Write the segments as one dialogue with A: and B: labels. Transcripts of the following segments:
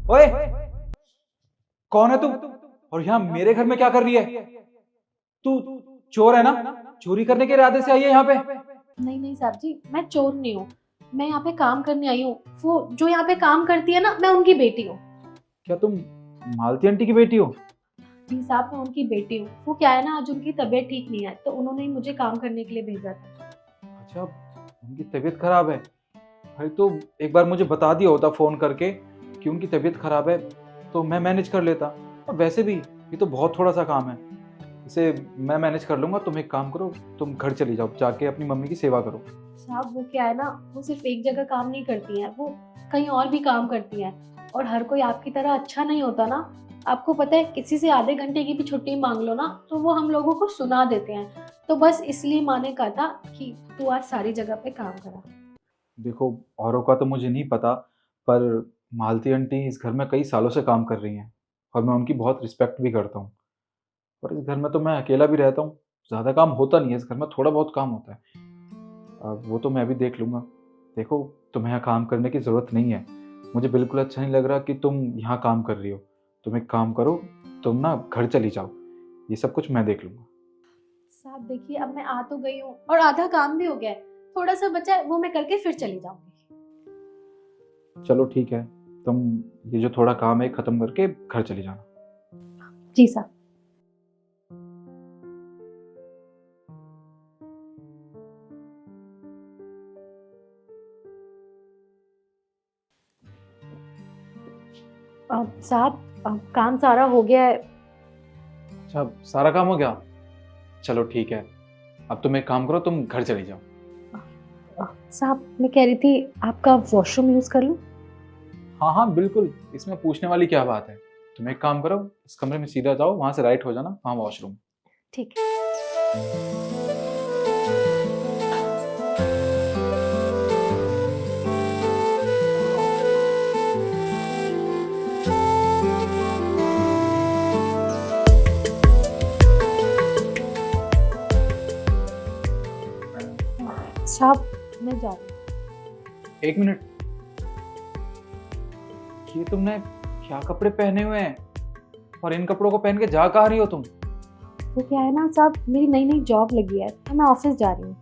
A: ओए, कौन है तू? और यहाँ मेरे घर में क्या कर रही है? तू चोर है ना? चोरी करने के इरादे से आई है यहाँ पे?
B: नहीं नहीं साहब जी, मैं चोर नहीं हूँ। मैं यहाँ पे काम करने आई हूँ। वो जो यहाँ पे काम करती है ना, मैं उनकी बेटी हूँ।
A: क्या तुम मालती आंटी की बेटी हो?
B: जी साहब, मैं उनकी बेटी हूँ। वो क्या है ना, आज उनकी तबीयत ठीक नहीं है तो उन्होंने ही मुझे काम करने के लिए भेजा था।
A: अच्छा, उनकी तबीयत खराब है। भाई तो एक बार मुझे बता दिया होता फोन करके कि उनकी तबीयत खराब है, तो मैं मैनेज कर लेता। और वैसे भी ये तो बहुत थोड़ा सा काम है, इसे मैं मैनेज कर लूंगा। तुम एक काम करो, तुम घर चली जाओ, जाके अपनी मम्मी की सेवा करो।
B: साहब वो क्या है ना, वो सिर्फ एक जगह काम नहीं करती हैं, वो कहीं और भी काम करती हैं। और हर कोई आपकी तरह अच्छा नहीं होता ना। आपको पता है, किसी से आधे घंटे की भी छुट्टी मांग लो ना तो वो हम लोगों को सुना देते हैं। तो बस इसलिए माँ ने कहा था कि तू आज सारी जगह पे काम करा।
A: देखो, औरों का तो मुझे नहीं पता, पर मालती आंटी इस घर में कई सालों से काम कर रही हैं और मैं उनकी बहुत रिस्पेक्ट भी करता हूँ। और इस घर में तो मैं अकेला भी रहता हूँ, ज़्यादा काम होता नहीं है इस घर में, थोड़ा बहुत काम होता है। अब वो तो मैं भी देख लूँगा। देखो, तुम्हें यहाँ काम करने की ज़रूरत नहीं है। मुझे बिल्कुल अच्छा नहीं लग रहा कि तुम यहाँ काम कर रही हो। तुम एक काम करो, तुम ना घर चली जाओ, ये सब कुछ मैं देख लूँगा।
B: साहब देखिए, अब मैं आ तो गई हूँ और आधा काम भी हो गया है। थोड़ा सा बचा है, वो मैं करके फिर चली जाऊंगी।
A: चलो ठीक है, तुम ये जो थोड़ा काम है ख़त्म करके घर चली जाना।
B: जी साहब। साहब, काम सारा हो गया है।
A: अच्छा, सारा काम हो गया? चलो ठीक है, अब तुम एक काम करो, तुम घर चली जाओ।
B: साहब मैं कह रही थी, आपका वॉशरूम यूज कर लूं?
A: हाँ हाँ बिल्कुल, इसमें पूछने वाली क्या बात है। तुम एक काम करो, इस कमरे में सीधा जाओ, वहां से राइट हो जाना, वहाँ वॉशरूम।
B: ठीक है। साहब मैं जा रही
A: एक मिनट, ये तुमने क्या कपड़े पहने हुए हैं? और इन कपड़ों को पहन के जा कहाँ रही हो तुम?
B: हूँ। वो क्या है ना साहब, मेरी नई नई जॉब लगी है तो मैं ऑफिस जा रही हूँ।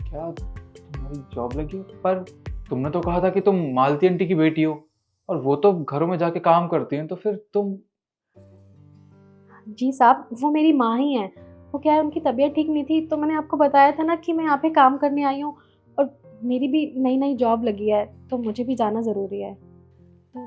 A: क्या तुम्हारी जॉब लगी है? पर तुमने तो कहा था कि तुम मालती आंटी की बेटी हो, और वो तो घरों में जाके काम करती हैं, तो फिर तुम।
B: जी साहब, वो मेरी माँ ही है। वो क्या है, उनकी तबीयत ठीक नहीं थी तो मैंने आपको बताया था ना कि मैं यहाँ पे काम करने आई हूँ। और मेरी भी नई नई जॉब लगी है तो मुझे भी जाना ज़रूरी है। तो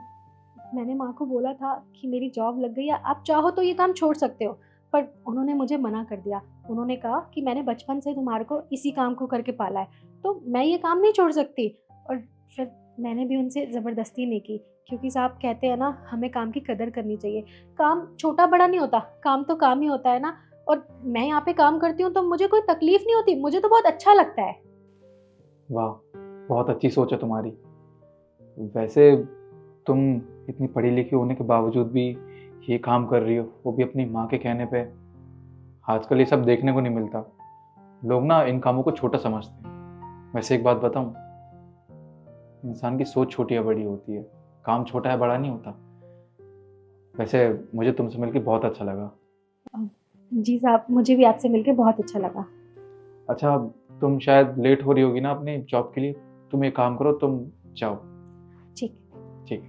B: मैंने माँ को बोला था कि मेरी जॉब लग गई है, आप चाहो तो ये काम छोड़ सकते हो। पर उन्होंने मुझे मना कर दिया। उन्होंने कहा कि मैंने बचपन से तुम्हारे को इसी काम को करके पाला है, तो मैं ये काम नहीं छोड़ सकती। और फिर मैंने भी उनसे ज़बरदस्ती नहीं की, क्योंकि साहब कहते हैं ना, हमें काम की कदर करनी चाहिए। काम छोटा बड़ा नहीं होता, काम तो काम ही होता है ना। और मैं यहाँ पे काम करती हूँ तो मुझे कोई तकलीफ नहीं होती, मुझे तो बहुत अच्छा लगता है।
A: वाह, बहुत अच्छी सोच है तुम्हारी। वैसे तुम इतनी पढ़ी लिखी होने के बावजूद भी ये काम कर रही हो, वो भी अपनी माँ के कहने पे। आजकल ये सब देखने को नहीं मिलता। लोग ना इन कामों को छोटा समझते हैं। वैसे एक बात बताऊं, इंसान की सोच छोटी या बड़ी होती है, काम छोटा है बड़ा नहीं होता। वैसे मुझे तुमसे मिलकर बहुत अच्छा लगा।
B: जी साहब, मुझे भी आपसे मिलकर बहुत अच्छा लगा।
A: अच्छा, तुम शायद लेट हो रही होगी ना अपनी जॉब के लिए, तुम एक काम करो, तुम जाओ।
B: ठीक।
A: ठीक।